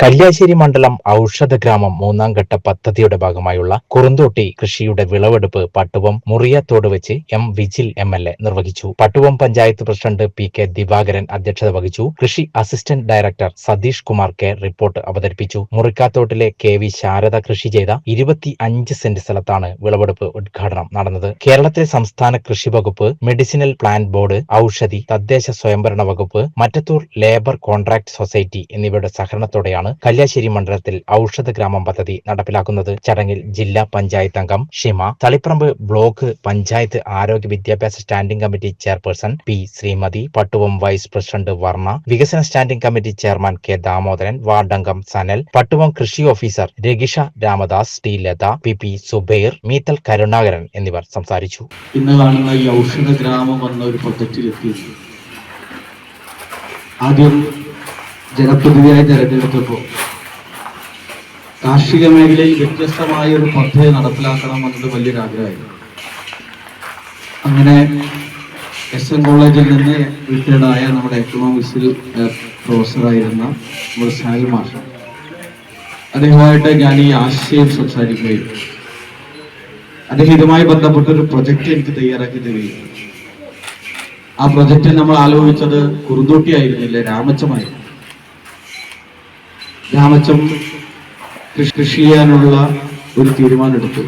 കല്യാശ്ശേരി മണ്ഡലം ഔഷധഗ്രാമം മൂന്നാം ഘട്ട പദ്ധതിയുടെ ഭാഗമായുള്ള കുറുന്തോട്ടി കൃഷിയുടെ വിളവെടുപ്പ് പട്ടുവം മുറിയാത്തോട് വെച്ച് എം വിജിൽ MLA നിർവഹിച്ചു. പട്ടുവം പഞ്ചായത്ത് പ്രസിഡന്റ് PK ദിവാകരൻ അധ്യക്ഷത വഹിച്ചു. കൃഷി assistant director Satheesh Kumar K report അവതരിപ്പിച്ചു. മുറിക്കാത്തോട്ടിലെ KV ശാരദ കൃഷി ചെയ്ത 25 സെന്റ് സ്ഥലത്താണ് വിളവെടുപ്പ് ഉദ്ഘാടനം നടന്നത്. കേരളത്തിലെ സംസ്ഥാന കൃഷി വകുപ്പ്, മെഡിസിനൽ പ്ലാന്റ് ബോർഡ്, ഔഷധി, തദ്ദേശ സ്വയംഭരണ വകുപ്പ്, മറ്റത്തൂർ ലേബർ കോൺട്രാക്ട് സൊസൈറ്റി എന്നിവയുടെ സഹകരണത്തോടെയാണ് കല്യാശ്ശേരി മണ്ഡലത്തിൽ ഔഷധഗ്രാമം പദ്ധതി നടപ്പിലാക്കുന്നത്. ചടങ്ങിൽ ജില്ലാ പഞ്ചായത്ത് അംഗം ഷിമ, തളിപ്പറമ്പ് ബ്ലോക്ക് പഞ്ചായത്ത് ആരോഗ്യ വിദ്യാഭ്യാസ standing committee chairperson P Sreemathi, Pattuvam vice president Varna, വികസന standing committee chairman K Damodaran, വാർഡംഗം സനൽ, പട്ടുവം കൃഷി officer Ragisha Ramadas, T Latha, PP Subair, Meethal Karunakaran എന്നിവർ സംസാരിച്ചു. ഇന്ന് കാണുന്ന ഈ ഔഷധഗ്രാമം എന്ന ഒരു പ്രൊജക്റ്റിലെത്തി ആദ്യം ജനപ്രതിനിധിയായി തെരഞ്ഞെടുത്തപ്പോൾ കാർഷിക മേഖലയിൽ വ്യത്യസ്തമായ ഒരു പദ്ധതി നടപ്പിലാക്കണം എന്നത് വലിയൊരു ആഗ്രഹമായിരുന്നു. അങ്ങനെ SM കോളേജിൽ നിന്ന് റിട്ടയർഡായ നമ്മുടെ എക്കണോമിക്സിൽ പ്രൊഫസറായിരുന്ന നമ്മുടെ സാൽ മാഷ്, അദ്ദേഹമായിട്ട് ഞാൻ ഈ ആശയം സംസാരിക്കുകയും അദ്ദേഹം ഇതുമായി ബന്ധപ്പെട്ടൊരു പ്രൊജക്റ്റ് എനിക്ക് തയ്യാറാക്കി തരികയും, ആ പ്രൊജക്റ്റിൽ നമ്മൾ ആലോചിച്ചത് കുറുന്തോട്ടി ആയിരുന്നില്ല, രാമച്ചമായിരുന്നു. രാമച്ചം കൃഷി ചെയ്യാനുള്ള ഒരു തീരുമാനമെടുത്തു.